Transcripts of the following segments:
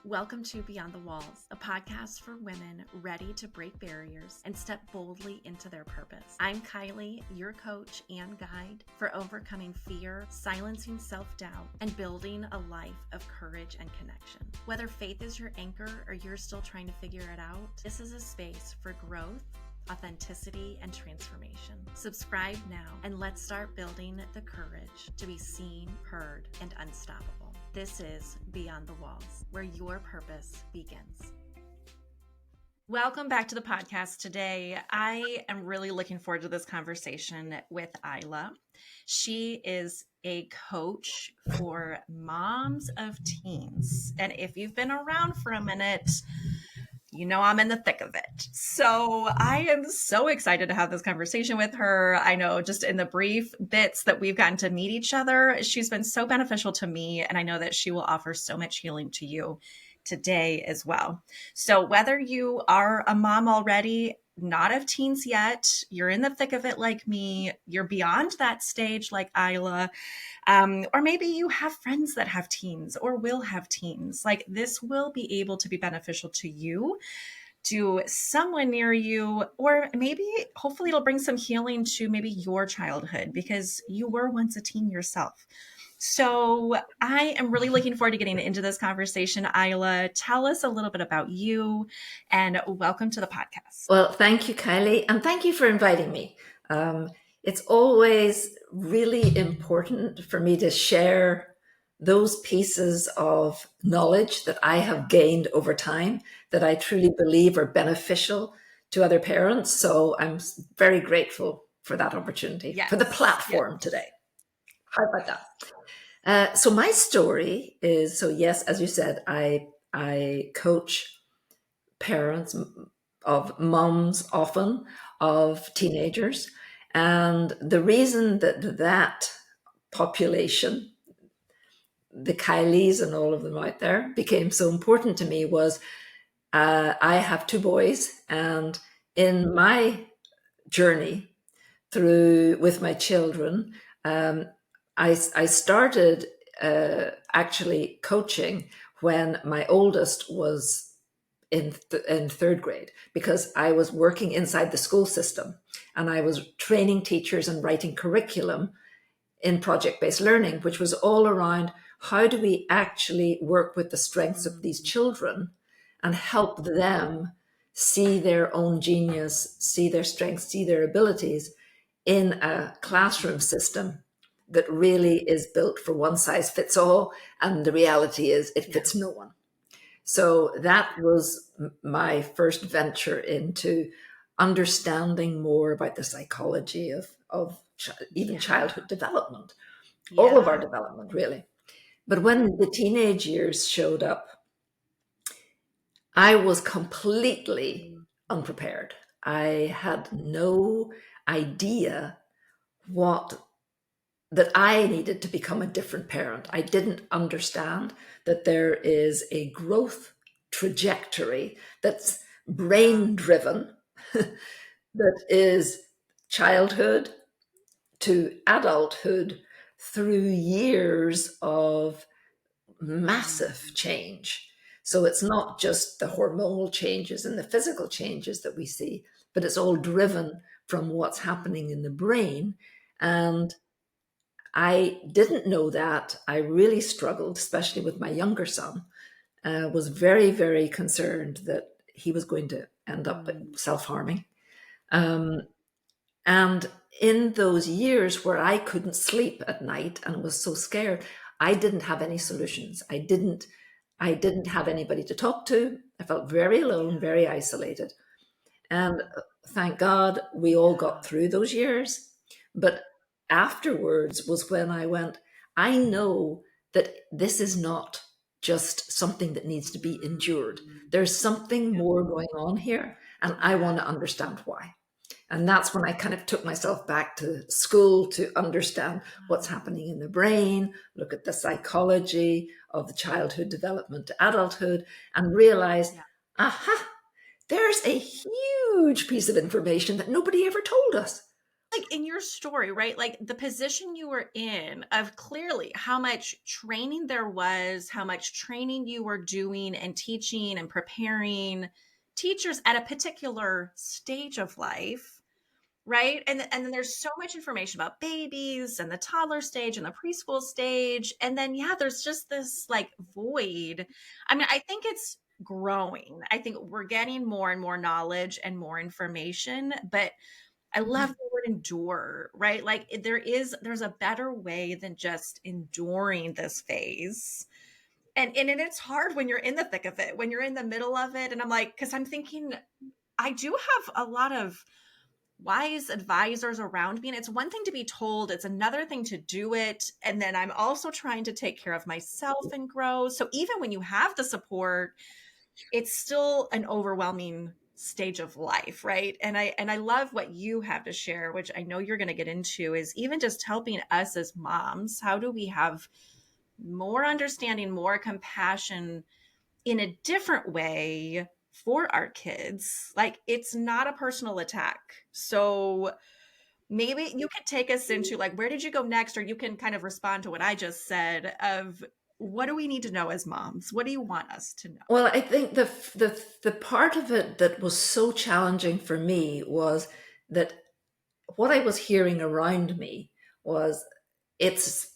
Welcome to Beyond the Walls, a podcast for women ready to break barriers and step boldly into their purpose. I'm Kylie, your coach and guide for overcoming fear, silencing self-doubt, and building a life of courage and connection. Whether faith is your anchor or you're still trying to figure it out, this is a space for growth, authenticity, and transformation. Subscribe now and let's start building the courage to be seen, heard, and unstoppable. This is Beyond the Walls, where your purpose begins. Welcome back to the podcast. Today, I am really looking forward to this conversation with Isla. She is a coach for moms of teens. And if you've been around for a minute, you know I'm in the thick of it. So I am so excited to have this conversation with her. I know just in the brief bits that we've gotten to meet each other, she's been so beneficial to me. And I know that she will offer so much healing to you today as well. So whether you are a mom already, not of teens yet, you're in the thick of it like me, you're beyond that stage like Isla, or maybe you have friends that have teens or will have teens, like this will be able to be beneficial to you, to someone near you, or maybe hopefully it'll bring some healing to maybe your childhood because you were once a teen yourself. So I am really looking forward to getting into this conversation. Isla, tell us a little bit about you and welcome to the podcast. Well, thank you, Kylie, and thank you for inviting me. It's always really important for me to share those pieces of knowledge that I have gained over time that I truly believe are beneficial to other parents. So I'm very grateful for that opportunity, for the platform today. How about that? So my story is, yes, as you said, I coach parents of moms, often of teenagers. And the reason that population, the Kylies and all of them out there, became so important to me was I have two boys, and in my journey through with my children, I started actually coaching when my oldest was in third grade, because I was working inside the school system and I was training teachers and writing curriculum in project-based learning, which was all around how do we actually work with the strengths of these children and help them see their own genius, see their strengths, see their abilities in a classroom system that really is built for one size fits all. And the reality is it fits no one. So that was my first venture into understanding more about the psychology of even childhood development, all of our development, really. But when the teenage years showed up, I was completely unprepared. I had no idea that I needed to become a different parent. I didn't understand that there is a growth trajectory that's brain driven, that is childhood to adulthood through years of massive change. So it's not just the hormonal changes and the physical changes that we see, but it's all driven from what's happening in the brain. And I didn't know that. I really struggled, especially with my younger son. Was very, very concerned that he was going to end up self-harming. And in those years where I couldn't sleep at night and was so scared, I didn't have any solutions. I didn't have anybody to talk to. I felt very alone, very isolated. And thank God we all got through those years. But afterwards was when I went, I know that this is not just something that needs to be endured. There's something more going on here, and I want to understand why. And that's when I kind of took myself back to school to understand what's happening in the brain, look at the psychology of the childhood development to adulthood, and realize, aha, there's a huge piece of information that nobody ever told us. like in your story, right? Like the position you were in of clearly how much training there was, how much training you were doing and teaching and preparing teachers at a particular stage of life, right? And then there's so much information about babies and the toddler stage and the preschool stage. And then, yeah, there's just this like void. I mean, I think it's growing. I think we're getting more and more knowledge and more information, but I love the word endure, right? Like there's a better way than just enduring this phase. And it's hard when you're in the thick of it, when you're in the middle of it. And I'm like, because I'm thinking, I do have a lot of wise advisors around me. And it's one thing to be told, it's another thing to do it. And then I'm also trying to take care of myself and grow. So even when you have the support, it's still an overwhelming stage of life, right? And I love what you have to share, which I know you're going to get into, is even just helping us as moms. How do we have more understanding, more compassion in a different way for our kids? Like it's not a personal attack. So maybe you could take us into like, where did you go next? Or you can kind of respond to what I just said of what do we need to know as moms? What do you want us to know? Well, I think the part of it that was so challenging for me was that what I was hearing around me was it's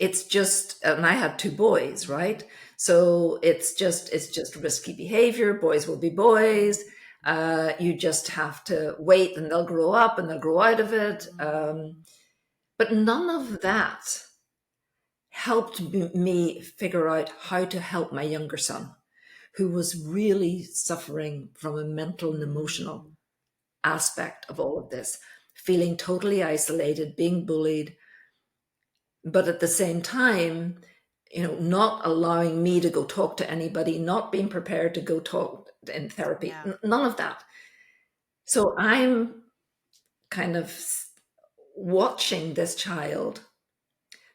it's just, and I had two boys, right? So it's just risky behavior. Boys will be boys. You just have to wait and they'll grow up and they'll grow out of it. But none of that helped me figure out how to help my younger son, who was really suffering from a mental and emotional aspect of all of this, feeling totally isolated, being bullied, but at the same time, not allowing me to go talk to anybody, not being prepared to go talk in therapy, Yeah. none of that. So I'm kind of watching this child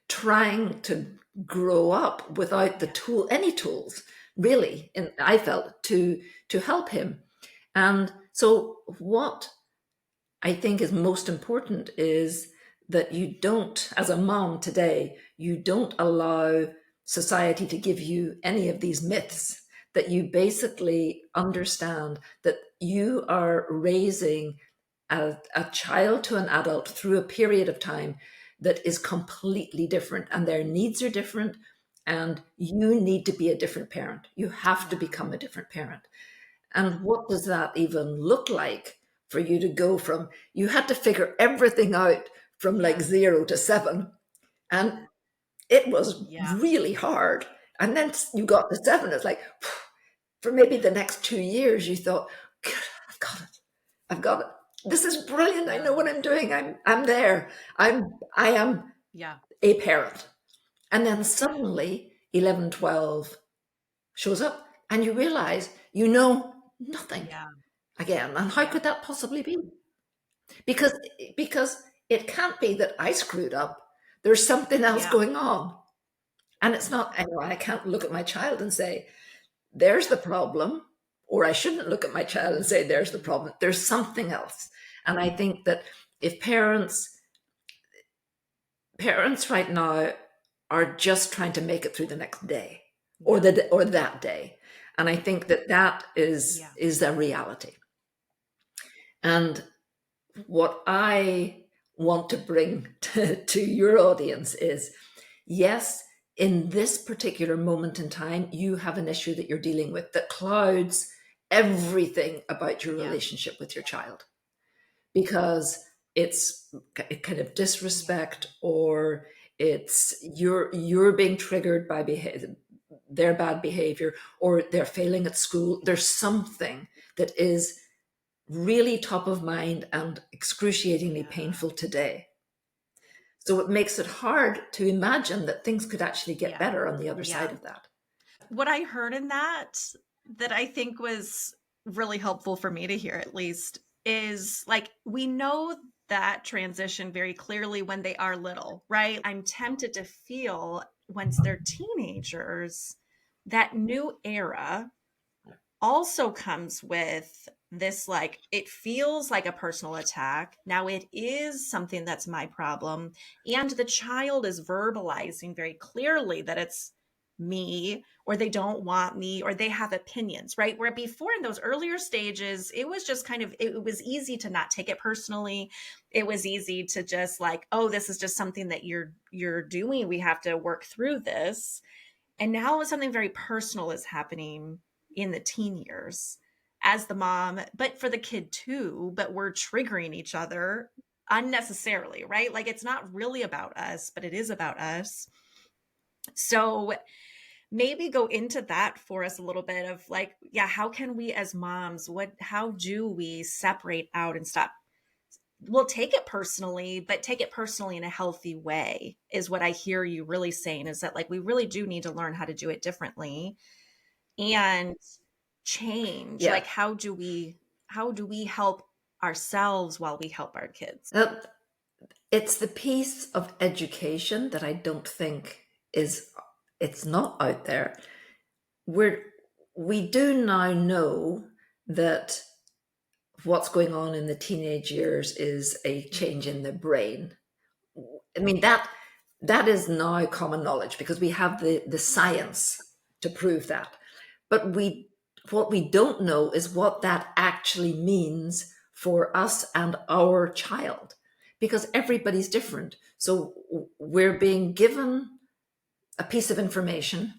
trying to grow up without any tools, really, and I felt to help him. And so what I think is most important is that you don't, as a mom today, you don't allow society to give you any of these myths, that you basically understand that you are raising a child to an adult through a period of time that is completely different, and their needs are different, and you need to be a different parent. You have to become a different parent. And what does that even look like for you to go from, you had to figure everything out from like 0 to 7. And it was really hard. And then you got to 7. It's like, for maybe the next 2 years, you thought, good, I've got it. I've got it. This is brilliant. I know what I'm doing. I'm there. I am a parent. And then suddenly 11, 12 shows up and you realize you know nothing again. And how could that possibly be? Because it can't be that I screwed up. There's something else going on. And it's not, I can't look at my child and say, there's the problem, or I shouldn't look at my child and say, there's the problem. There's something else. And I think that if parents right now are just trying to make it through the next day or that day. And I think that is a reality. And what I want to bring to your audience is, yes, in this particular moment in time, you have an issue that you're dealing with that clouds everything about your relationship with your child, because it's kind of disrespect, or it's you're being triggered by their bad behavior, or they're failing at school. There's something that is really top of mind and excruciatingly painful today. So it makes it hard to imagine that things could actually get better on the other side of that. What I heard in that I think was really helpful for me to hear, at least, is like, we know that transition very clearly when they are little, right? I'm tempted to feel once they're teenagers, that new era also comes with this, like, it feels like a personal attack. Now it is something that's my problem. And the child is verbalizing very clearly that it's me, or they don't want me, or they have opinions, right? Where before, in those earlier stages, it was just kind of, it was easy to not take it personally. It was easy to just like, oh, this is just something that you're doing. We have to work through this. And now something very personal is happening in the teen years as the mom, but for the kid too, but we're triggering each other unnecessarily, right? Like, it's not really about us, but it is about us. So maybe go into that for us a little bit of like, yeah, how can we as moms, how do we separate out and stop? We'll take it personally, but take it personally in a healthy way is what I hear you really saying, is that like, we really do need to learn how to do it differently and change. Yeah. Like, how do we help ourselves while we help our kids? It's the piece of education that I don't think it's not out there. We do now know that what's going on in the teenage years is a change in the brain. I mean, that is now common knowledge because we have the science to prove that. But what we don't know is what that actually means for us and our child, because everybody's different. So we're being given a piece of information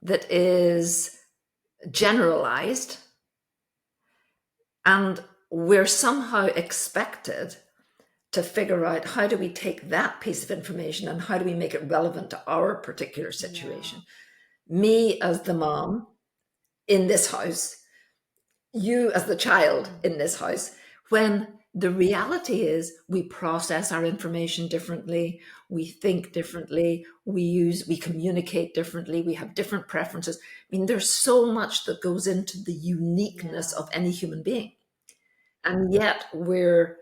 that is generalized, and we're somehow expected to figure out how do we take that piece of information and how do we make it relevant to our particular situation. Me as the mom in this house, you as the child in this house, when the reality is we process our information differently, we think differently, we communicate differently, we have different preferences. I mean, there's so much that goes into the uniqueness of any human being. And yet we're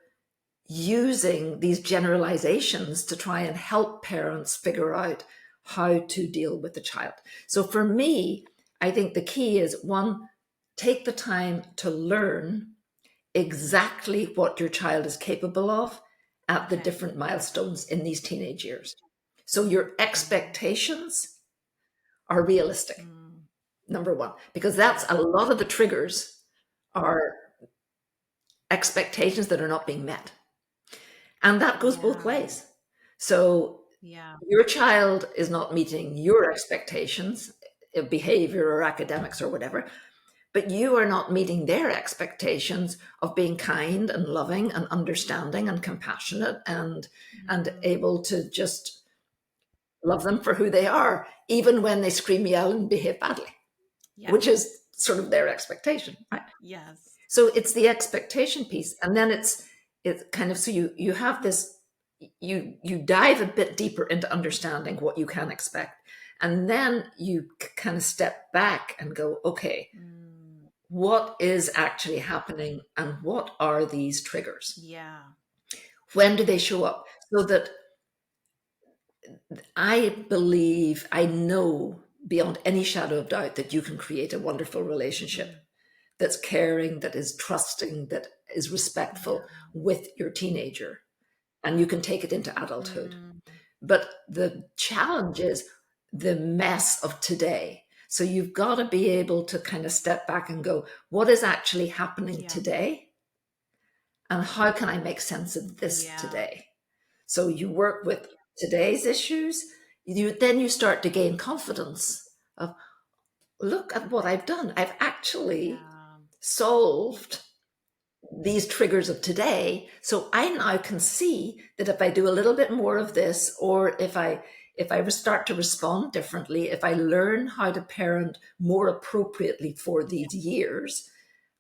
using these generalizations to try and help parents figure out how to deal with the child. So for me, I think the key is, one, take the time to learn exactly what your child is capable of at the different milestones in these teenage years. So your expectations are realistic, number one, because that's a lot of the triggers are expectations that are not being met. And that goes both ways. So your child is not meeting your expectations, behavior or academics or whatever, but you are not meeting their expectations of being kind and loving and understanding and compassionate and able to just love them for who they are, even when they scream, yell, and behave badly, which is sort of their expectation, right? Yes. So it's the expectation piece. And then it's kind of, so you have this, you dive a bit deeper into understanding what you can expect. And then you kind of step back and go, okay, what is actually happening and what are these triggers? Yeah. When do they show up? So that I believe, I know beyond any shadow of doubt that you can create a wonderful relationship that's caring, that is trusting, that is respectful with your teenager. And you can take it into adulthood. But the challenge is the mess of today. So you've got to be able to kind of step back and go, what is actually happening today? And how can I make sense of this today? So you work with today's issues. Then you start to gain confidence of, look at what I've done. I've actually solved these triggers of today. So I now can see that if I do a little bit more of this, or if I start to respond differently, if I learn how to parent more appropriately for these years,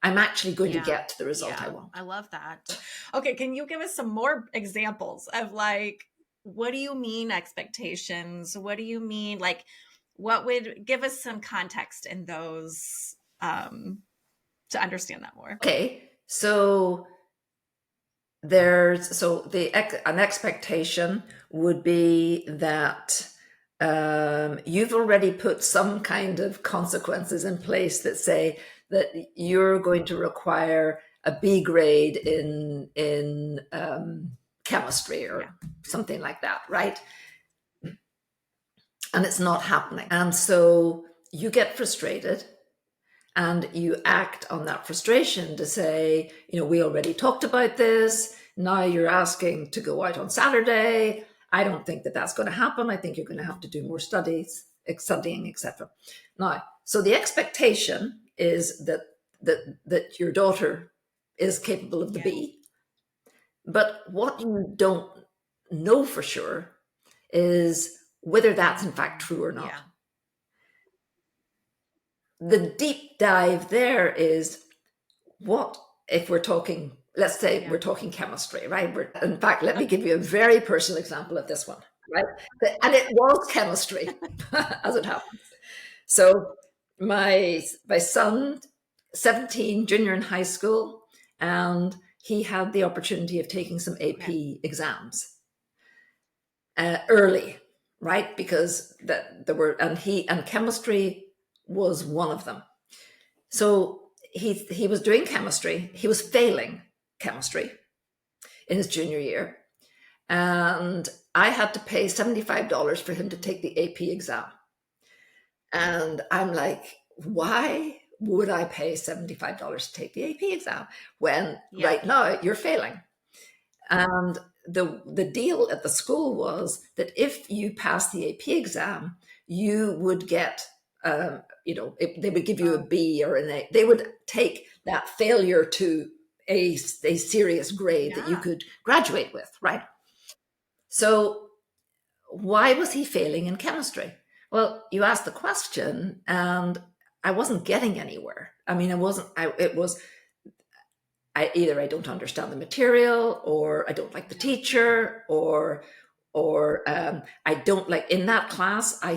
I'm actually going to get to the result I want. I love that. Okay, can you give us some more examples of, like, what do you mean expectations? What do you mean, like, what would give us some context in those to understand that more? Okay, so an expectation would be that you've already put some kind of consequences in place that say that you're going to require a B grade in chemistry or something like that, right? And it's not happening. And so you get frustrated and you act on that frustration to say, we already talked about this. Now you're asking to go out on Saturday. I don't think that that's going to happen. I think you're going to have to do more studying, etc. Now, so the expectation is that your daughter is capable of the B. But what you don't know for sure is whether that's in fact true or not. The deep dive there is, what if we're talking, let's say we're talking chemistry, right? In fact, let me give you a very personal example of this one, right? And it was chemistry, as it happens. So my son, 17, junior in high school, and he had the opportunity of taking some AP exams early, right? Because there were, and chemistry was one of them. So he was doing chemistry. He was failing chemistry in his junior year. And I had to pay $75 for him to take the AP exam. And I'm like, why would I pay $75 to take the AP exam when right now you're failing? And the deal at the school was that if you pass the AP exam, you would get, they would give you a B or an A. They would take that failure to a serious grade that you could graduate with, right? So why was he failing in chemistry? Well, you asked the question and I wasn't getting anywhere. I mean, either I don't understand the material, or I don't like the teacher, or I don't like, in that class, I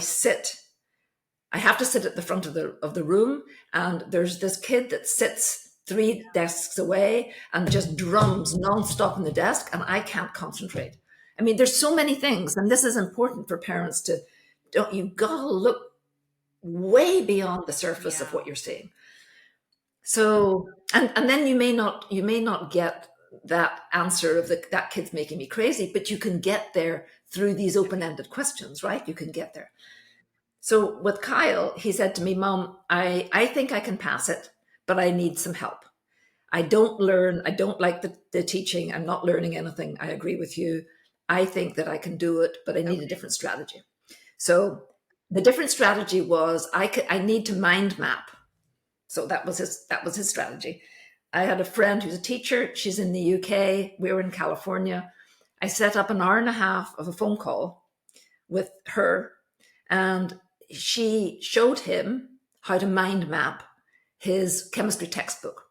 have to sit at the front of the room, and there's this kid that sits 3 desks away and just drums nonstop in the desk, and I can't concentrate. I mean, there's so many things, and this is important for parents you've got to look way beyond the surface of what you're seeing. So, and then you may not get that answer of that kid's making me crazy, but you can get there through these open-ended questions, right? You can get there. So with Kyle, he said to me, Mom, I think I can pass it, but I need some help. I don't like the teaching. I'm not learning anything. I agree with you. I think that I can do it, but I need a different strategy. So the different strategy was I need to mind map. So that was his strategy. I had a friend who's a teacher. She's in the UK. We were in California. I set up an hour and a half of a phone call with her, and she showed him how to mind map his chemistry textbook.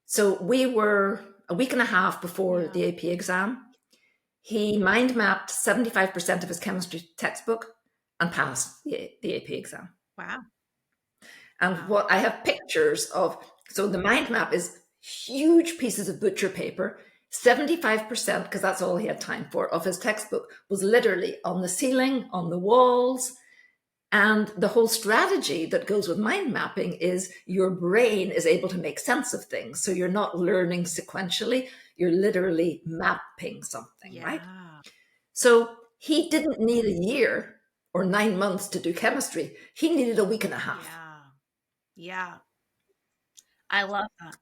So we were a week and a half before the AP exam. He mind mapped 75% of his chemistry textbook and passed the AP exam. Wow. And what I have pictures of, so the mind map is huge pieces of butcher paper. 75%, because that's all he had time for, of his textbook was literally on the ceiling, on the walls. And the whole strategy that goes with mind mapping is your brain is able to make sense of things. So you're not learning sequentially, you're literally mapping something, right? So he didn't need a year or 9 months to do chemistry. He needed a week and a half. Yeah. I love that.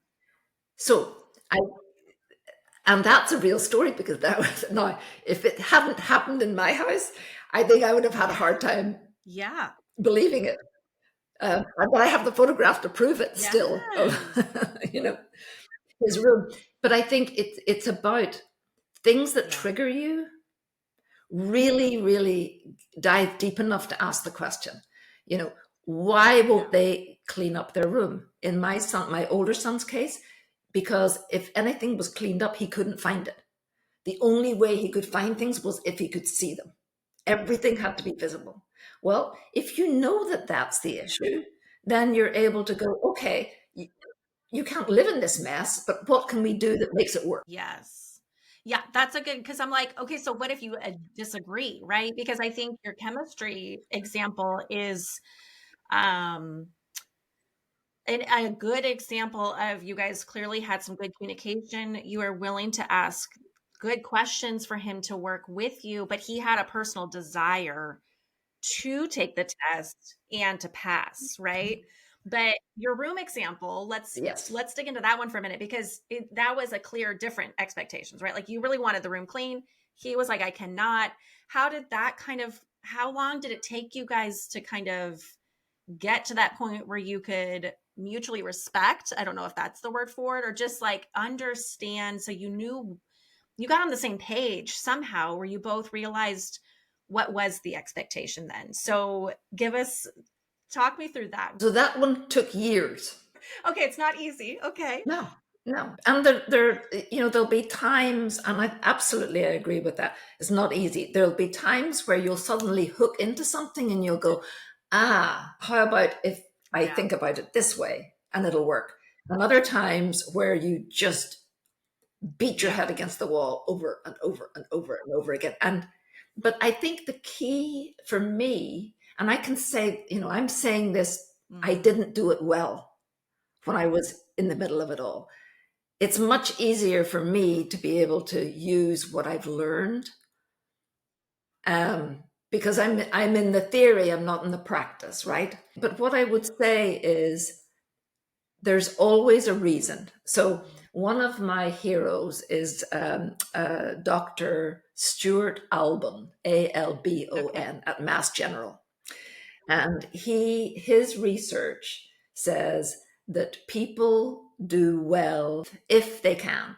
So and that's a real story, because now, if it hadn't happened in my house, I think I would have had a hard time believing it. But I have the photograph to prove it still, his room. But I think it's about things that trigger you. Really, really dive deep enough to ask the question, why won't they clean up their room? In my older son's case, because if anything was cleaned up, he couldn't find it. The only way he could find things was if he could see them. Everything had to be visible. Well, if you know that that's the issue, then you're able to go, okay, you can't live in this mess, but what can we do that makes it work? Yes. Yeah, that's a good, because I'm like, okay, so what if you disagree, right? Because I think your chemistry example is um and a good example of you guys clearly had some good communication. You were willing to ask good questions for him to work with you, but he had a personal desire to take the test and to pass, right? But your room example, Yes. let's dig into that one for a minute, because that was a clear different expectations, right? Like you really wanted the room clean. He was like, I cannot. How did that kind of, how long did it take you guys to kind of get to that point where you could mutually respect, I don't know if that's the word for it, or just like understand, so you knew, you got on the same page somehow, where you both realized what was the expectation then? So give us, talk me through that. So that one took years. Okay, it's not easy. Okay. No, no. And there'll be times, and I absolutely agree with that. It's not easy. There'll be times where you'll suddenly hook into something and you'll go, how about if I Yeah. think about it this way and it'll work. And other times where you just beat your head against the wall over and over and over and over again. But I think the key for me, and I can say, I'm saying this, I didn't do it well when I was in the middle of it all. It's much easier for me to be able to use what I've learned, because I'm in the theory, I'm not in the practice, right? But what I would say is there's always a reason. So one of my heroes is Dr. Stuart Albon, Albon, at Mass General. And his research says that people do well if they can,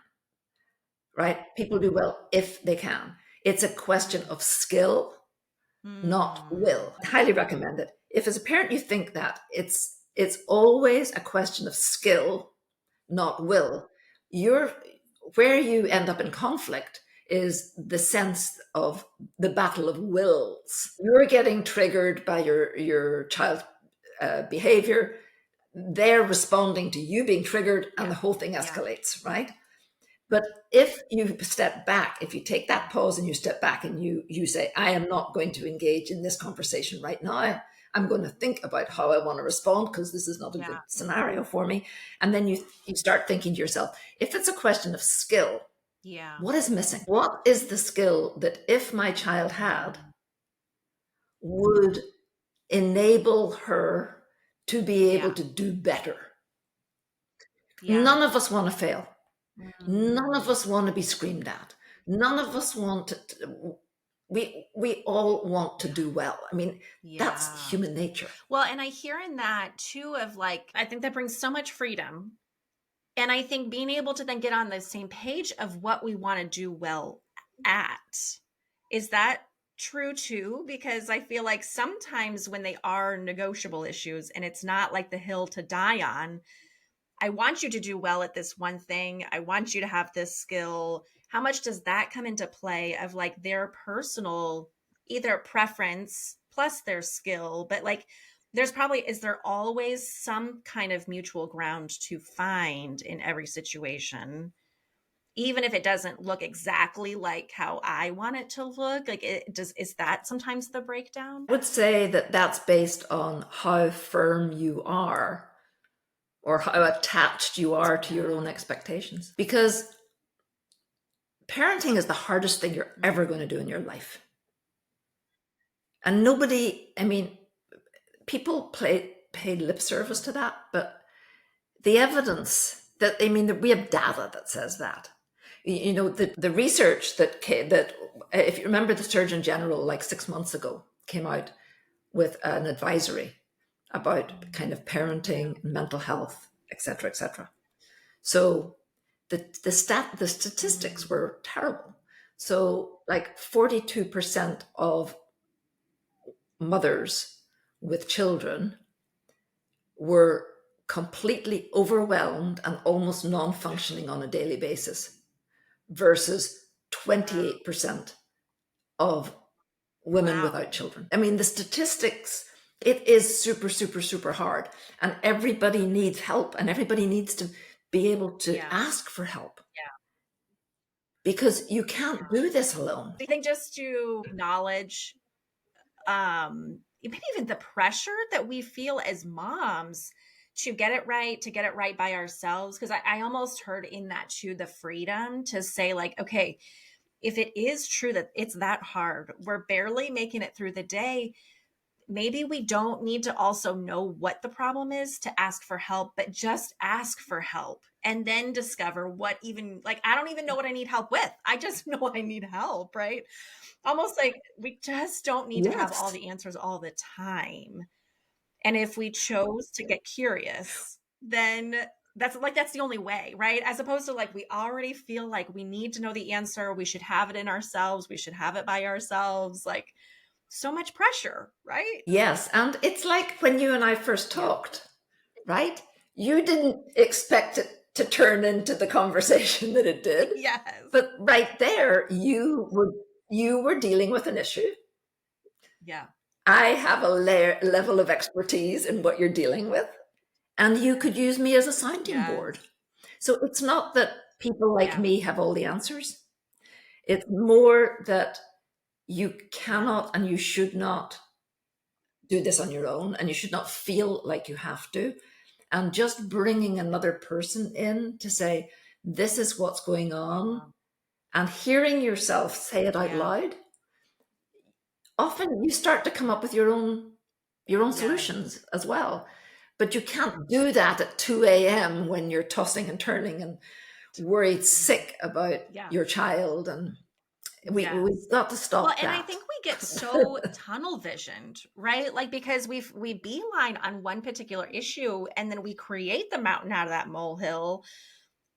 right? People do well if they can. It's a question of skill, not will. Highly recommend it. If as a parent you think that, it's always a question of skill, not will. Where you end up in conflict is the sense of the battle of wills. You're getting triggered by your child behavior. They're responding to you being triggered, and the whole thing escalates, right? But if you step back, if you take that pause and you step back and you say, I am not going to engage in this conversation right now. I'm going to think about how I want to respond, because this is not a good scenario for me. And then you start thinking to yourself, if it's a question of skill, what is missing? What is the skill that if my child had would enable her to be able to do better? None of us want to fail. None of us want to be screamed at. None of us want to, we all want to do well. I mean, that's human nature. Well, and I hear in that too of like, I think that brings so much freedom. And I think being able to then get on the same page of what we want to do well at. Is that true too? Because I feel like sometimes when they are negotiable issues and it's not like the hill to die on, I want you to do well at this one thing. I want you to have this skill. How much does that come into play of like their personal either preference plus their skill? But like, is there always some kind of mutual ground to find in every situation, even if it doesn't look exactly like how I want it to look? Like, is that sometimes the breakdown? I would say that that's based on how firm you are, or how attached you are to your own expectations. Because parenting is the hardest thing you're ever going to do in your life. And nobody, I mean, people pay lip service to that, but the evidence that, I mean, we have data that says that. The research that if you remember, the Surgeon General, like 6 months ago, came out with an advisory about kind of parenting, mental health, et cetera, et cetera. So the statistics were terrible. So like 42% of mothers with children were completely overwhelmed and almost non-functioning on a daily basis, versus 28% of women without children. I mean, the statistics, it is super, super, super hard. And everybody needs help, and everybody needs to be able to ask for help. because you can't do this alone. I think just to acknowledge maybe even the pressure that we feel as moms to get it right, to get it right by ourselves. Because I almost heard in that too the freedom to say, like, okay, if it is true that it's that hard, we're barely making it through the day, maybe we don't need to also know what the problem is to ask for help, but just ask for help and then discover what even, like, I don't even know what I need help with. I just know I need help, right? Almost like we just don't need to have all Yes. the answers all the time. And if we chose to get curious, then that's the only way, right? As opposed to like we already feel like we need to know the answer, we should have it in ourselves, we should have it by ourselves, like so much pressure, right? Yes. And it's like when you and I first Yeah. talked, right? You didn't expect it to turn into the conversation that it did. Yes. But right there, you were dealing with an issue. Yeah. I have a level of expertise in what you're dealing with, and you could use me as a sounding Yes. board. So it's not that people like Yeah. me have all the answers. It's more that you cannot and you should not do this on your own, and you should not feel like you have to. And just bringing another person in to say, this is what's going on, and hearing yourself say it out Yeah. loud, often you start to come up with your own Yes. solutions as well. But you can't do that at 2 a.m. when you're tossing and turning and worried sick about Yeah. your child. And we've Yes. got to stop Well, that. and I think we get so tunnel visioned, right? Like because we beeline on one particular issue and then we create the mountain out of that molehill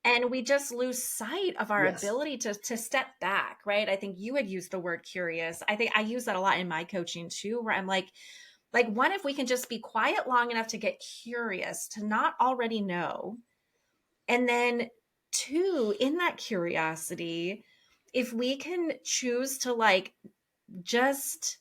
and we just lose sight of our Yes. ability to step back, right? I think you had used the word curious. I think I use that a lot in my coaching too, where I'm like one, if we can just be quiet long enough to get curious, to not already know. And then two, in that curiosity, if we can choose to like just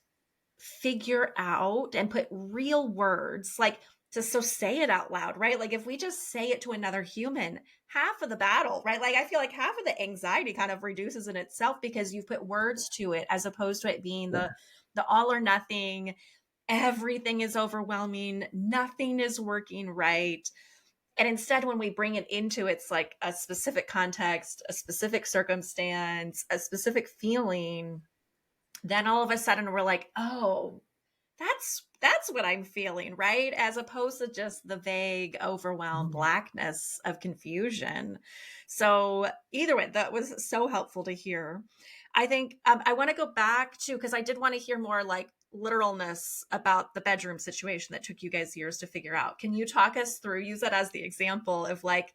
figure out and put real words, like to so say it out loud, right? Like if we just say it to another human, half of the battle, right? Like I feel like half of the anxiety kind of reduces in itself because you've put words to it as opposed to it being the all or nothing, everything is overwhelming, nothing is working right. And instead, when we bring it into it's like a specific context, a specific circumstance, a specific feeling, then all of a sudden we're like, oh, that's what I'm feeling, right? As opposed to just the vague, overwhelmed blackness of confusion. So either way, that was so helpful to hear. I think I want to go back to, because I did want to hear more like literalness about the bedroom situation that took you guys years to figure out. Can you talk us through, use that as the example of like,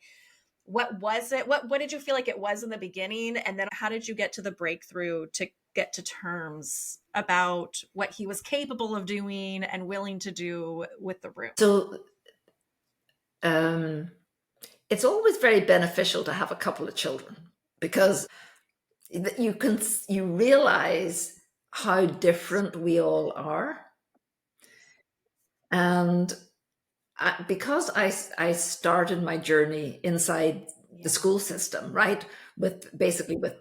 what was it? What did you feel like it was in the beginning? And then how did you get to the breakthrough to get to terms about what he was capable of doing and willing to do with the room? So it's always very beneficial to have a couple of children because you realize how different we all are. And because I started my journey inside the school system, right, with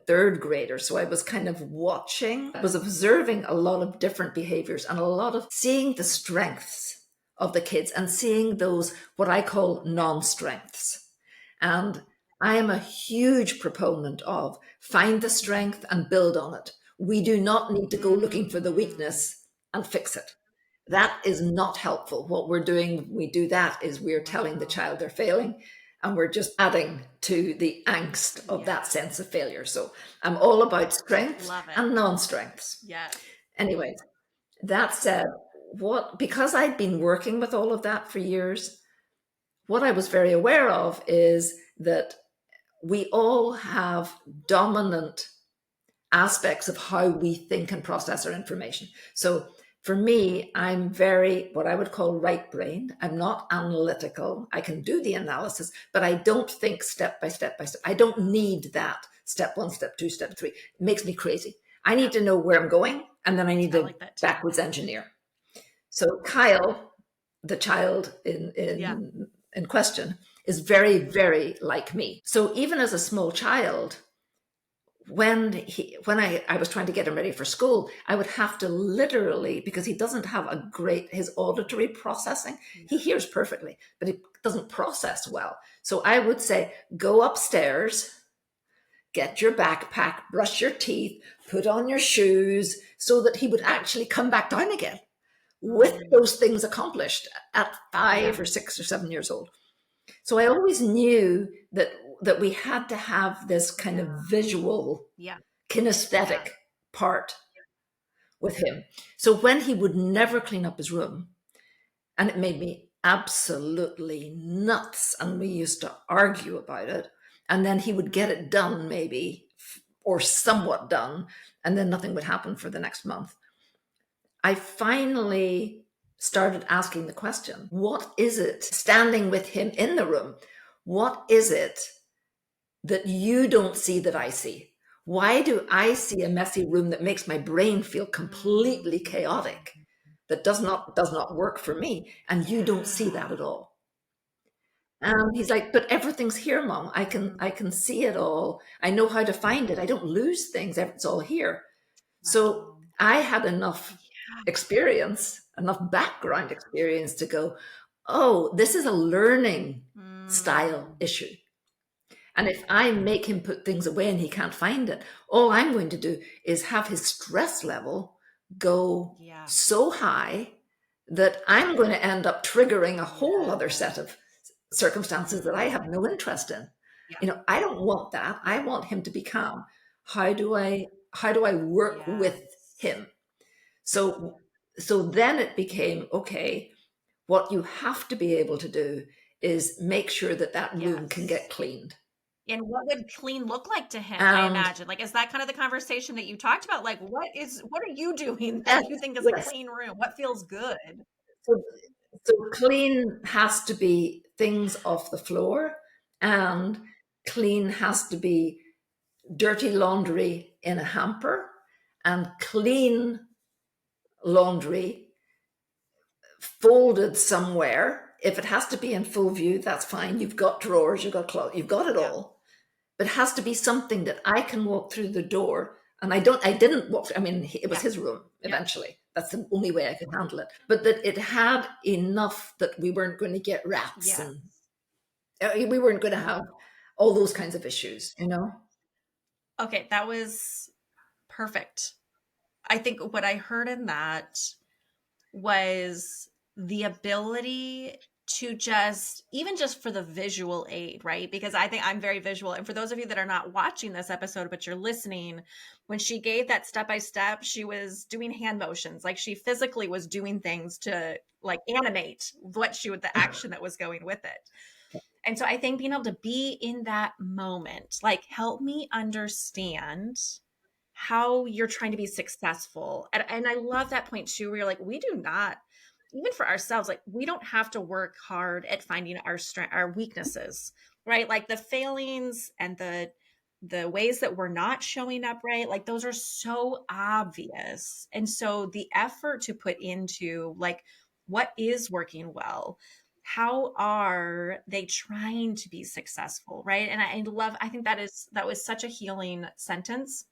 third graders, so I was kind of watching, I was observing a lot of different behaviors and a lot of seeing the strengths of the kids and seeing those what I call non-strengths. And I am a huge proponent of find the strength and build on it. We do not need to go looking for the weakness and fix it. That is not helpful. What we're doing, we do that is we're telling the child they're failing and we're just adding to the angst of that sense of failure. So I'm all about strengths and non-strengths. Yes. Anyway, that said, because I'd been working with all of that for years, what I was very aware of is that we all have dominant aspects of how we think and process our information. So for me, I'm very, what I would call right brained. I'm not analytical. I can do the analysis, but I don't think step by step by step. I don't need that step one, step two, step three. It makes me crazy. I need to know where I'm going, and then I need to backwards engineer. So Kyle, the child in question, is very, very like me. So even as a small child, when I was trying to get him ready for school, I would have to literally, because he doesn't have his auditory processing, he hears perfectly, but he doesn't process well. So I would say, go upstairs, get your backpack, brush your teeth, put on your shoes, so that he would actually come back down again with those things accomplished at 5 or 6 or 7 years old. So I always knew that we had to have this kind of visual, kinesthetic part with him. So when he would never clean up his room, and it made me absolutely nuts, and we used to argue about it, and then he would get it done maybe, or somewhat done, and then nothing would happen for the next month. I finally started asking the question, what is it, standing with him in the room, what is it that you don't see that I see? Why do I see a messy room that makes my brain feel completely chaotic, that does not work for me, and you don't see that at all? And he's like, but everything's here, Mom. I can see it all. I know how to find it. I don't lose things. It's all here. So I had enough experience, enough background experience to go, oh, this is a learning style issue. And if I make him put things away and he can't find it, all I'm going to do is have his stress level go so high that I'm going to end up triggering a whole other set of circumstances that I have no interest in. I don't want that. I want him to be calm. How do I work with him? So then it became, okay, what you have to be able to do is make sure that room can get cleaned. And what would clean look like to him? I imagine, like, is that kind of the conversation that you talked about? Like, what are you doing that you think is a clean room? What feels good? So clean has to be things off the floor, and clean has to be dirty laundry in a hamper, and clean laundry folded somewhere. If it has to be in full view, that's fine. You've got drawers, you've got clothes, you've got it all. But it has to be something that I can walk through the door. And I didn't walk, it was his room eventually. That's the only way I could handle it. But that it had enough that we weren't going to get rats and we weren't going to have all those kinds of issues, Okay, that was perfect. I think what I heard in that was the ability to just for the visual aid, right? Because I think I'm very visual. And for those of you that are not watching this episode, but you're listening, when she gave that step-by-step, she was doing hand motions. Like she physically was doing things to like animate the action that was going with it. And so I think being able to be in that moment, like help me understand how you're trying to be successful. And I love that point too, where you're like, we do not, even for ourselves, like we don't have to work hard at finding our strength, our weaknesses, right? Like the failings and the ways that we're not showing up right, like those are so obvious. And so the effort to put into like, what is working well? How are they trying to be successful, right? And I think that was such a healing sentence.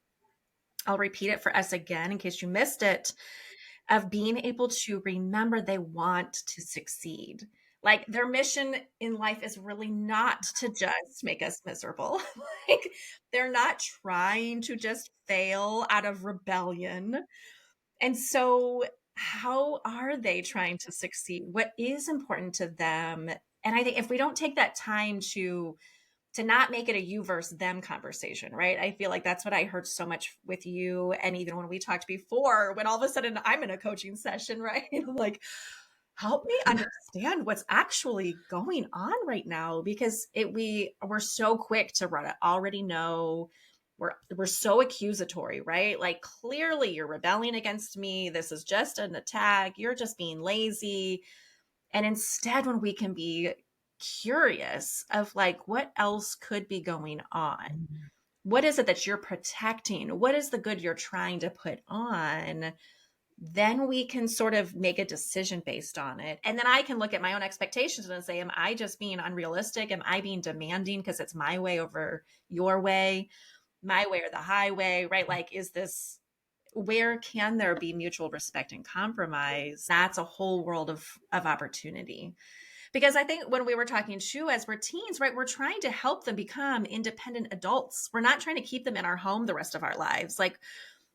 I'll repeat it for us again in case you missed it, of being able to remember they want to succeed. Like their mission in life is really not to just make us miserable. Like they're not trying to just fail out of rebellion. And so how are they trying to succeed? What is important to them? And I think if we don't take that time to not make it a you versus them conversation, right? I feel like that's what I heard so much with you. And even when we talked before, when all of a sudden I'm in a coaching session, right? I'm like, help me understand what's actually going on right now, because we're so quick to run it. Already know we're so accusatory, right? Like clearly you're rebelling against me. This is just an attack. You're just being lazy. And instead, when we can be curious of like, what else could be going on? What is it that you're protecting? What is the good you're trying to put on? Then we can sort of make a decision based on it. And then I can look at my own expectations and say, am I just being unrealistic? Am I being demanding because it's my way over your way? my way or the highway, right? Like, where can there be mutual respect and compromise? That's a whole world of opportunity. Because I think when we were talking too, as we're teens, right, we're trying to help them become independent adults. We're not trying to keep them in our home the rest of our lives. Like,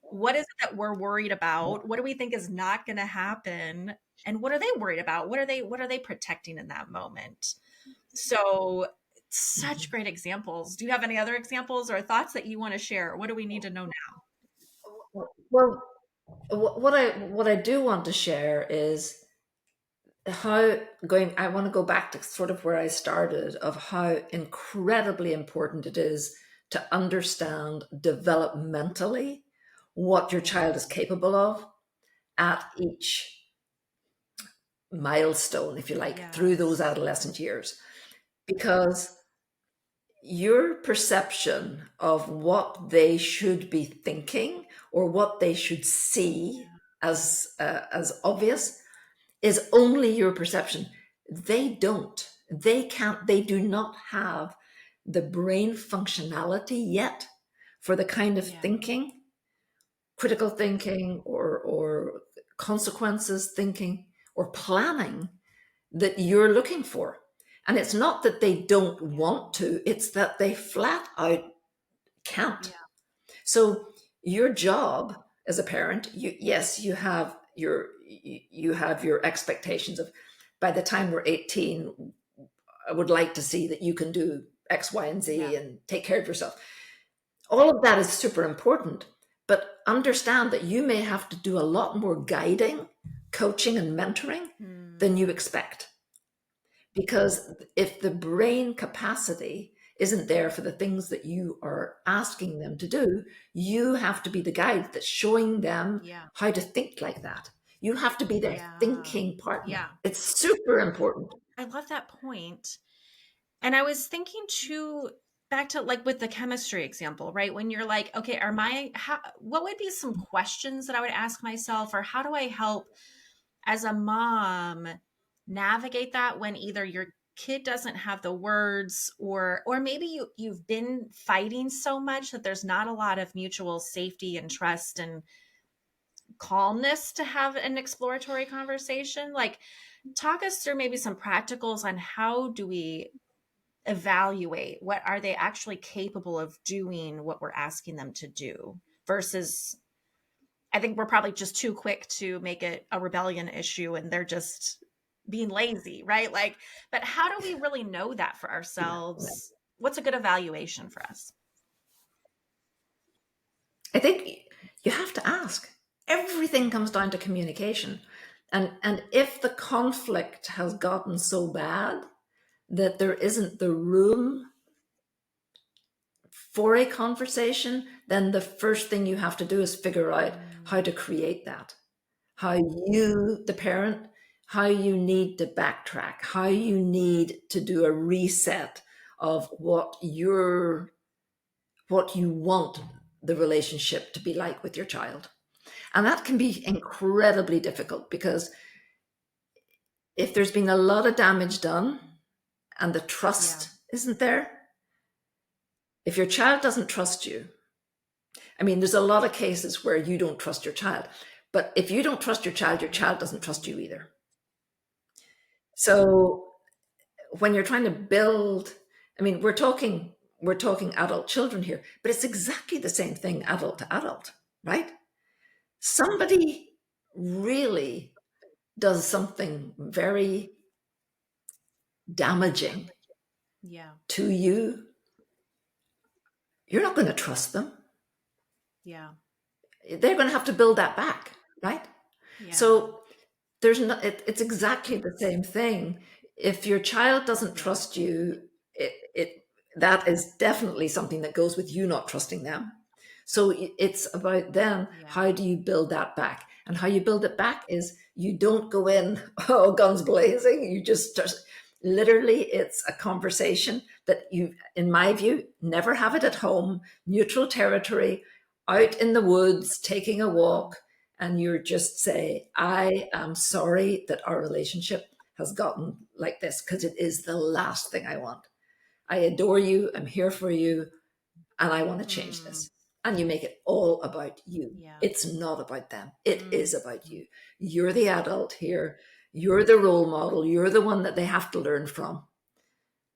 what is it that we're worried about? What do we think is not going to happen? And what are they worried about? What are they protecting in that moment? So such great examples. Do you have any other examples or thoughts that you want to share? What do we need to know now? Well, what I do want to share is I want to go back to sort of where I started, of how incredibly important it is to understand developmentally what your child is capable of at each milestone, if you like, through those Yes. adolescent years. Because your perception of what they should be thinking or what they should see as obvious is only your perception. They don't. They can't. They do not have the brain functionality yet for the kind of thinking, critical thinking, or consequences thinking, or planning that you're looking for. And it's not that they don't want to, it's that they flat out can't. So your job as a parent, you have your expectations of, by the time we're 18, I would like to see that you can do X, Y, and Z and take care of yourself. All of that is super important, but understand that you may have to do a lot more guiding, coaching, and mentoring than you expect. Because if the brain capacity isn't there for the things that you are asking them to do, you have to be the guide that's showing them how to think like that. You have to be their thinking partner. It's super important. I love that point. And I was thinking too, back to like with the chemistry example, right? When you're like, okay, what would be some questions that I would ask myself, or how do I help as a mom navigate that when either your kid doesn't have the words, or maybe you've been fighting so much that there's not a lot of mutual safety and trust and calmness to have an exploratory conversation. Like, talk us through maybe some practicals on how do we evaluate what are they actually capable of doing, what we're asking them to do, versus I think we're probably just too quick to make it a rebellion issue and they're just being lazy, right? Like, but how do we really know that for ourselves? What's a good evaluation for us? I think you have to ask. Everything comes down to communication. And if the conflict has gotten so bad that there isn't the room for a conversation, then the first thing you have to do is figure out how to create that. How you, the parent, how you need to backtrack, how you need to do a reset of what you want the relationship to be like with your child. And that can be incredibly difficult, because if there's been a lot of damage done and the trust isn't there, if your child doesn't trust you, I mean, there's a lot of cases where you don't trust your child, but if you don't trust your child doesn't trust you either. So when you're trying to build, I mean, we're talking adult children here, but it's exactly the same thing, adult to adult, right? Somebody really does something very damaging to you, you're not going to trust them. They're going to have to build that back, right? So it's exactly the same thing. If your child doesn't trust you, that is definitely something that goes with you not trusting them. So it's about then, how do you build that back? And how you build it back is you don't go in, oh, guns blazing. You just literally, it's a conversation that you, in my view, never have it at home, neutral territory, out in the woods, taking a walk, and you're just say, I am sorry that our relationship has gotten like this, because it is the last thing I want. I adore you. I'm here for you. and I want to change this. And you make it all about you. Yeah. It's not about them. It is about you. You're the adult here. You're the role model. You're the one that they have to learn from.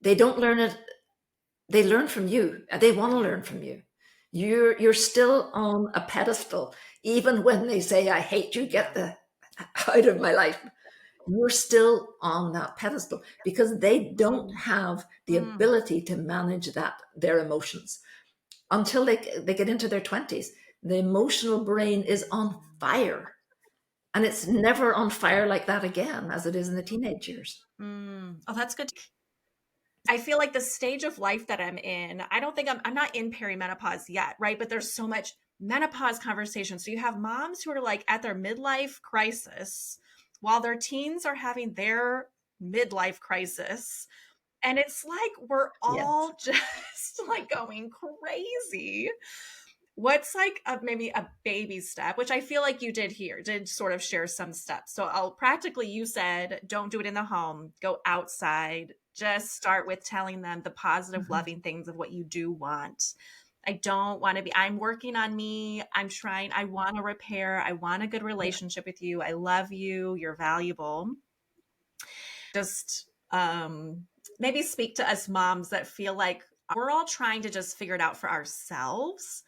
They don't learn it. They learn from you. They want to learn from you. You're still on a pedestal, even when they say, I hate you, get the out of my life. You're still on that pedestal because they don't have the ability to manage their emotions until they get into their 20s. The emotional brain is on fire, and it's never on fire like that again as it is in the teenage years. Oh, that's good. I feel like the stage of life that I'm in, I don't think I'm not in perimenopause yet, right? But there's so much menopause conversation. So you have moms who are like at their midlife crisis while their teens are having their midlife crisis. And it's like we're all just like going crazy. What's like maybe a baby step, which I feel like you did sort of share some steps. So you said, don't do it in the home, go outside, just start with telling them the positive, loving things of what you do want. I don't want to be, I'm working on me. I'm trying, I want to repair. I want a good relationship with you. I love you. You're valuable. Just maybe speak to us moms that feel like we're all trying to just figure it out for ourselves.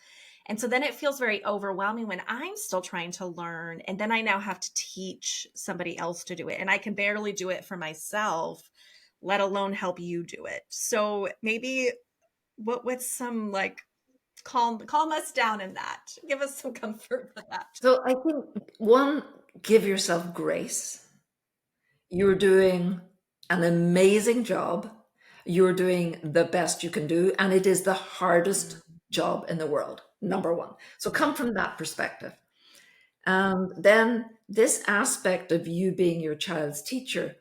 And so then it feels very overwhelming when I'm still trying to learn. And then I now have to teach somebody else to do it. And I can barely do it for myself, let alone help you do it. So maybe what's some like calm us down in that. Give us some comfort for that. So I think one, give yourself grace. You're doing an amazing job. You're doing the best you can do. And it is the hardest job in the world, number one. So come from that perspective. And then this aspect of you being your child's teacher,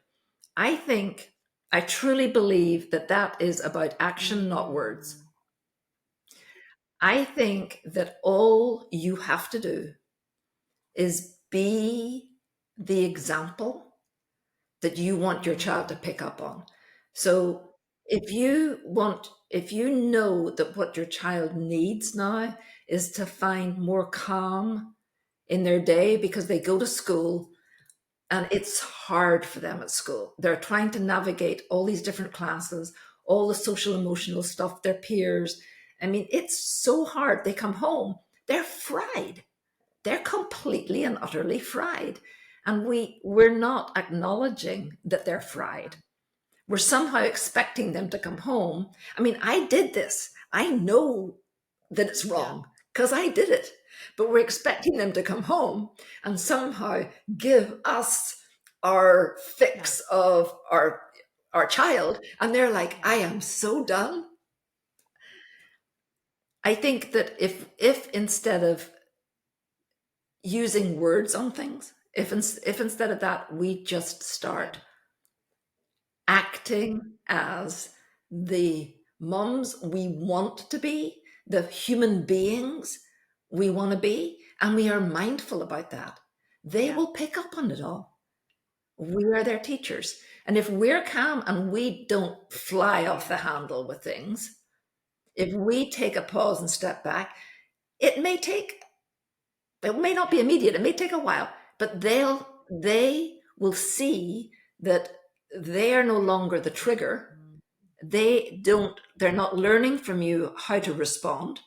I truly believe that is about action, not words. I think that all you have to do is be the example that you want your child to pick up on. So if you know that what your child needs now is to find more calm in their day because they go to school and it's hard for them at school. They're trying to navigate all these different classes, all the social emotional stuff, their peers. I mean, it's so hard. They come home, they're fried. They're completely and utterly fried. And we're not acknowledging that they're fried. We're somehow expecting them to come home. I mean, I did this. I know that it's wrong because I did it. But we're expecting them to come home and somehow give us our fix of our child. And they're like, I am so done. I think that if instead of using words on things, if instead of that, we just start acting as the moms we want to be, the human beings we want to be, and we are mindful about that, they will pick up on it all. We are their teachers. And if we're calm and we don't fly off the handle with things, if we take a pause and step back, it may not be immediate, it may take a while, but they will see that they are no longer the trigger. They're not learning from you how to respond.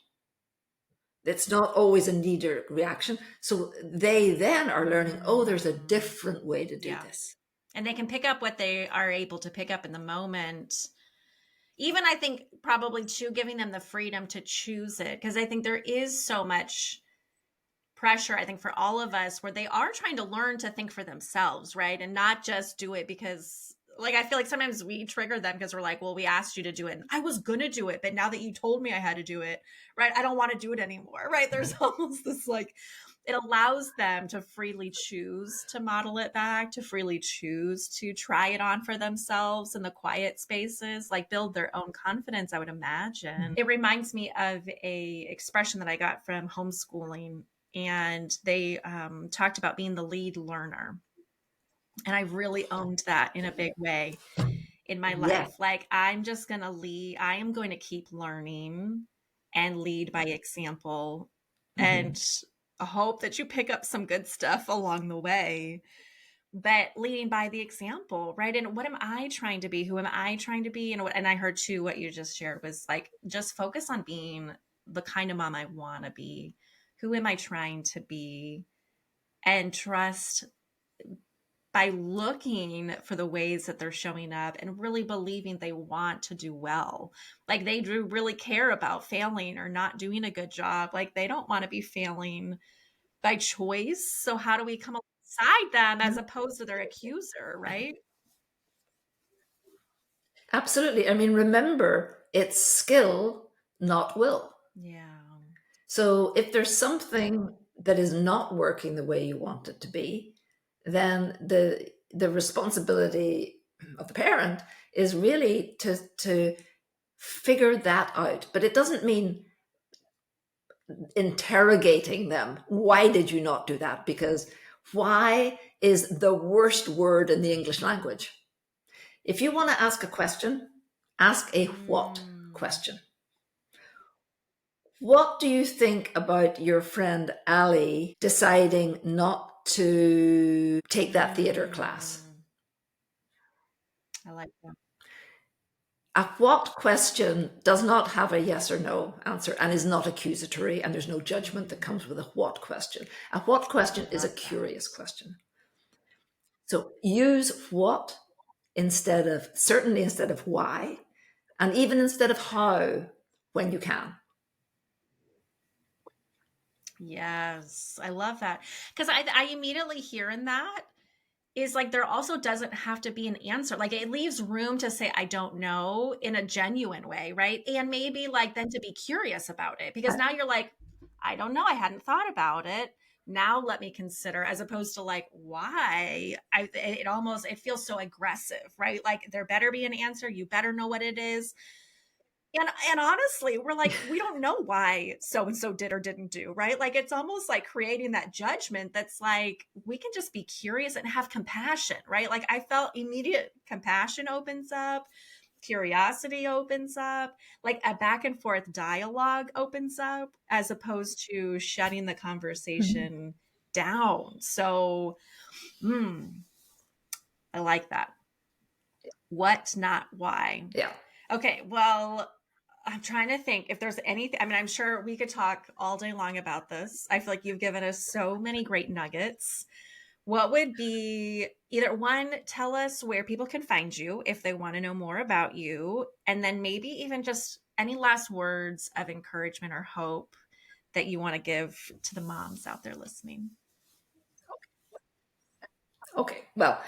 It's not always a knee-jerk reaction. So they then are learning, oh, there's a different way to do this. And they can pick up what they are able to pick up in the moment. Even I think probably too, giving them the freedom to choose it. Because I think there is so much pressure, I think, for all of us where they are trying to learn to think for themselves, right? And not just do it because, like, I feel like sometimes we trigger them because we're like, well, we asked you to do it and I was going to do it, but now that you told me I had to do it, right, I don't want to do it anymore, right? There's almost this, like, it allows them to freely choose to model it back, to freely choose to try it on for themselves in the quiet spaces, like build their own confidence, I would imagine. It reminds me of a expression that I got from homeschooling, and they talked about being the lead learner. And I really owned that in a big way in my life. Like, I'm just going to lead. I am going to keep learning. and lead by example, Mm-hmm. and hope that you pick up some good stuff along the way. But leading by the example, right? And what am I trying to be? Who am I trying to be? And I heard too what you just shared was like, just focus on being the kind of mom I want to be. Who am I trying to be? And trust by looking for the ways that they're showing up and really believing they want to do well. Like they do really care about failing or not doing a good job. Like they don't want to be failing by choice. So how do we come alongside them as opposed to their accuser, right? Absolutely. I mean, remember, it's skill, not will. Yeah. So if there's something that is not working the way you want it to be, then the responsibility of the parent is really to figure that out. But it doesn't mean interrogating them. Why did you not do that? Because why is the worst word in the English language. If you want to ask a question, ask a what question. What do you think about your friend Ali deciding not to take that theater class? I like that. A what question does not have a yes or no answer and is not accusatory, and there's no judgment that comes with a what question. A what question is a Love that. curious question. So use what certainly instead of why, and even instead of how when you can. Yes, I love that. Because I immediately hear in that is like there also doesn't have to be an answer. Like it leaves room to say, I don't know in a genuine way, right? And maybe like then to be curious about it because now you're like, I don't know. I hadn't thought about it. Now let me consider, as opposed to like, why? It feels so aggressive, right? Like there better be an answer. You better know what it is. And honestly, we're like, we don't know why so and so did or didn't do, right? Like it's almost like creating that judgment that's like we can just be curious and have compassion, right? Like I felt immediate compassion opens up, curiosity opens up, like a back and forth dialogue opens up as opposed to shutting the Mhm. conversation down. So, I like that. What, not why. Yeah. Okay, well, I'm trying to think if there's anything. I mean, I'm sure we could talk all day long about this. I feel like you've given us so many great nuggets. What would be either one, tell us where people can find you if they want to know more about you, and then maybe even just any last words of encouragement or hope that you want to give to the moms out there listening. Okay. Well,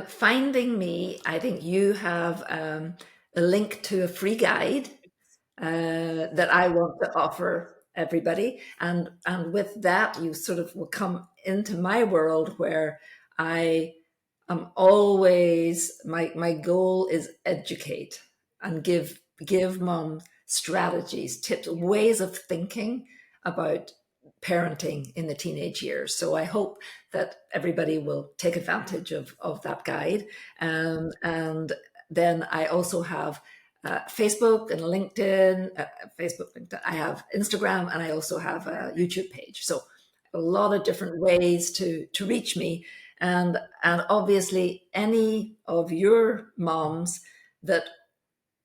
finding me, I think you have a link to a free guide that I want to offer everybody, and with that, you sort of will come into my world where I am always my goal is educate and give mom strategies, tips, ways of thinking about parenting in the teenage years. So I hope that everybody will take advantage of that guide. And then I also have Facebook and LinkedIn, Facebook, LinkedIn. I have Instagram, and I also have a YouTube page. So a lot of different ways to reach me, and obviously any of your moms that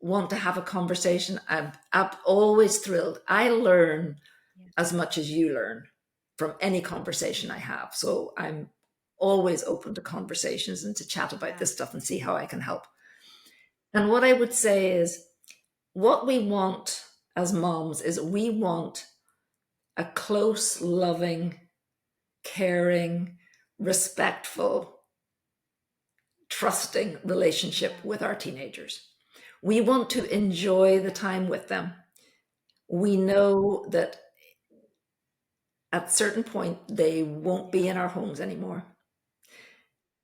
want to have a conversation, I'm always thrilled. I learn as much as you learn from any conversation I have. So I'm always open to conversations and to chat about this stuff and see how I can help. And what I would say is what we want as moms is we want a close, loving, caring, respectful, trusting relationship with our teenagers. We want to enjoy the time with them. We know that at a certain point they won't be in our homes anymore.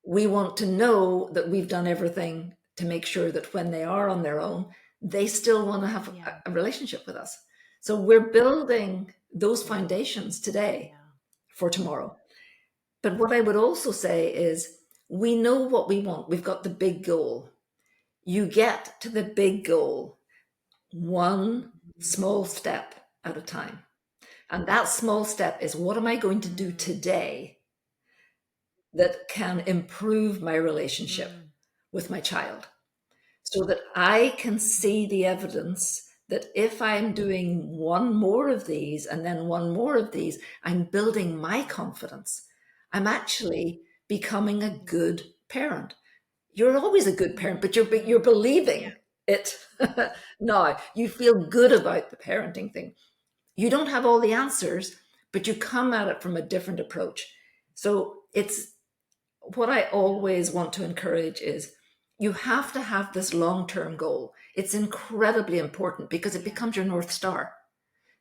We want to know that we've done everything to make sure that when they are on their own, they still want to have a relationship with us. So we're building those foundations today for tomorrow. But what I would also say is we know what we want. We've got the big goal. You get to the big goal one small step at a time. And that small step is, what am I going to do today that can improve my relationship with my child, so that I can see the evidence that if I'm doing one more of these and then one more of these, I'm building my confidence. I'm actually becoming a good parent. You're always a good parent, but you're believing it. Now you feel good about the parenting thing. You don't have all the answers, but you come at it from a different approach. So it's what I always want to encourage is, you have to have this long-term goal. It's incredibly important because it becomes your North Star.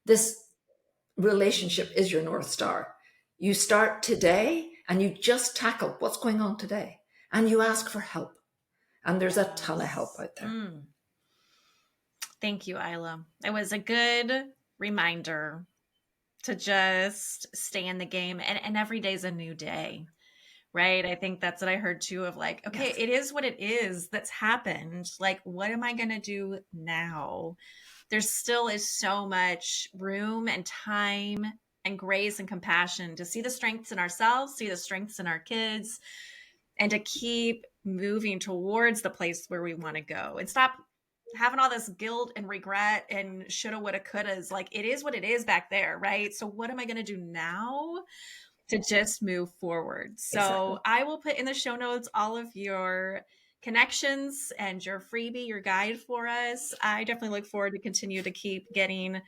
This relationship is your North Star. You start today and you just tackle what's going on today, and you ask for help. And there's a ton of help out there. Thank you, Isla. It was a good reminder to just stay in the game, and every day's a new day. Right. I think that's what I heard too, of like, okay, It is what it is that's happened. Like, what am I going to do now? There still is so much room and time and grace and compassion to see the strengths in ourselves, see the strengths in our kids, and to keep moving towards the place where we want to go, and stop having all this guilt and regret and shoulda, woulda, couldas. Like, it is what it is back there. Right. So what am I going to do now to just move forward? So exactly. I will put in the show notes all of your connections and your freebie, your guide for us. I definitely look forward to continue to keep getting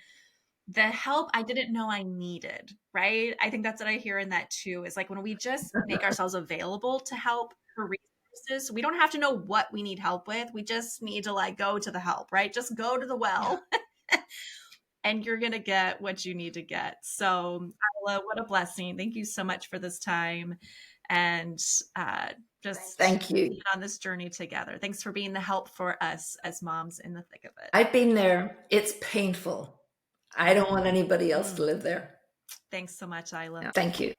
the help I didn't know I needed, right? I think that's what I hear in that too, is like when we just make ourselves available to help for resources, we don't have to know what we need help with. We just need to like go to the help, right? Just go to the well. And you're going to get what you need to get. So, Isla, what a blessing. Thank you so much for this time. And just thank you. being on this journey together. Thanks for being the help for us as moms in the thick of it. I've been there. It's painful. I don't want anybody else to live there. Thanks so much, Isla. Yeah, thank you.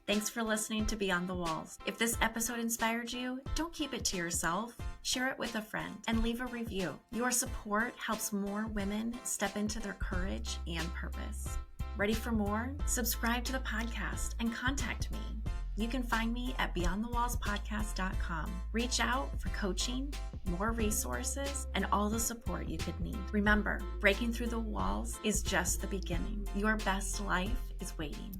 Thanks for listening to Beyond the Walls. If this episode inspired you, don't keep it to yourself. Share it with a friend and leave a review. Your support helps more women step into their courage and purpose. Ready for more? Subscribe to the podcast and contact me. You can find me at beyondthewallspodcast.com. Reach out for coaching, more resources, and all the support you could need. Remember, breaking through the walls is just the beginning. Your best life is waiting.